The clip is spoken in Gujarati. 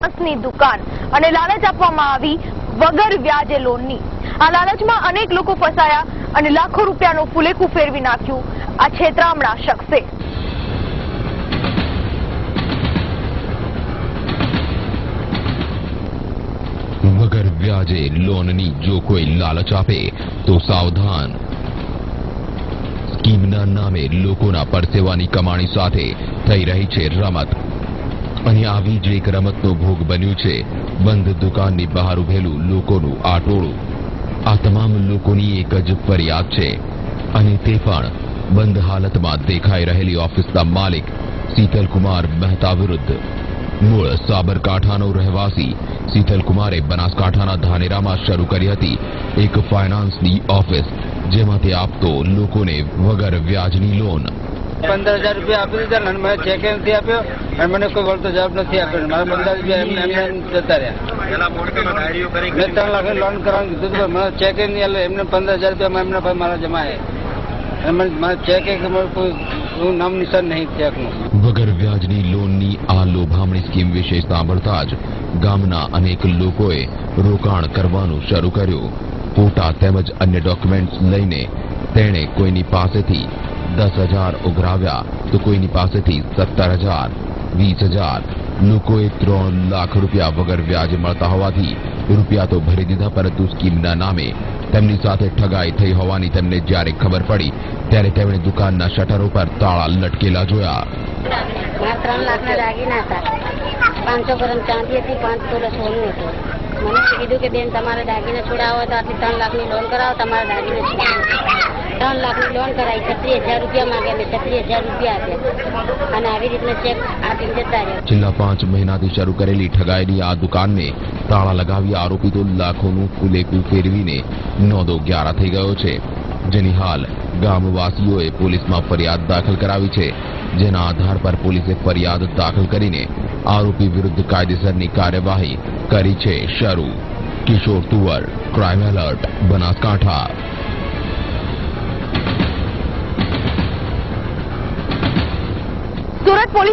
ની દુકાન અને લાલચ આપવામાં આવી વગર વ્યાજે લોનની। આ લાલચમાં અનેક લોકો ફસાયા અને લાખો રૂપિયાનું ફુલેકું ફેરવી નાખ્યું આ છેતરામણા શખ્સે। વગર વ્યાજે લોનની જો કોઈ લાલચ આપે તો સાવધાન। સ્કીમના નામે લોકોના પરસેવાની કમાણી સાથે થઈ રહી છે રમત અને આવી જ એક રમતનો ભોગ બન્યું છે બંધ દુકાનની બહાર ઉભેલું લોકોનું આ ટોળું। આ તમામ લોકોની એક જ ફરિયાદ છે અને તે પણ બંધ હાલતમાં દેખાઈ રહેલી ઓફિસના માલિક શીતલકુમાર મહેતા વિરુદ્ધ। મૂળ સાબરકાંઠાનો રહેવાસી શીતલકુમારે બનાસકાંઠાના ધાનેરામાં શરૂ કરી હતી એક ફાઇનાન્સની ઓફિસ જેમાં તે આપતો લોકોને વગર વ્યાજની લોન। 15,000 રૂપિયા આપી દીધા અને મને ચેક નથી આપ્યો અને મને કોઈ વળતો જવાબ નથી આપ્યો। મારા 15,000 રૂપિયા એમને જતા રહ્યા। મેં 3 લાખ લોન કરવાનું કીધું હતું મને ચેક નહીં આલે। એમને 15,000 રૂપિયા એમના ભાઈ મારા જમા છે અને મારા ચેક કોઈ નામ નિશાન નહીં ચેકનું। વગર વ્યાજની લોનની આ લોભામણી સ્કીમ વિશે સાંભળતા જ ગામના અનેક લોકોએ રોકાણ કરવાનું શરૂ કર્યું। ફોટા તેમજ અન્ય ડોક્યુમેન્ટ્સ લઈને તેણે કોઈની પાસેથી 10,000 ઉઘરાવ્યા તો કોઈની પાસેથી 17,000, 20,000। લોકોએ 3 લાખ રૂપિયા વગર વ્યાજે મળતા હોવાથી રૂપિયા તો ભરી દીધા પરંતુ સ્કીમના નામે તેમની સાથે ઠગાઈ થઈ હોવાની તેમને જ્યારે ખબર પડી ત્યારે તેમણે દુકાનના શટરો પર તાળા લટકેલા જોયા। 3 લાખના દાગીના હતા, 500 ગ્રામ ચાંદી હતી, 5 તોલા સોનું હતું। મને કીધું કે બેન તમારે દાગીના છોડાવો તો આટલી 3 લાખની લોન કરાવો, તમારા દાગીના છોડાવો। 3 લાખની લોન કરાવી, 36,000 રૂપિયા માંગ્યા, મેં 36,000 રૂપિયા આપ્યા અને આવી રીતના ચેક આપીને જતા રહ્યા। છેલ્લા 5 મહિનાથી શરૂ કરેલી ઠગાઈની આ દુકાનને તાળા લગાવી આરોપીતો લાખોનું ફુલેકું ફેરવીને નોંધો 11 થઈ ગયો છે જેની હાલ ગામવાસીઓએ પોલીસમાં ફરિયાદ દાખલ કરાવી છે જેના આધાર પર પોલીસે ફરિયાદ દાખલ કરીને આરોપી વિરુદ્ધ કાયદેસરની કાર્યવાહી કરી છે શરૂ। Kishor Tuvar, crime alert, Banaskantha. Surat police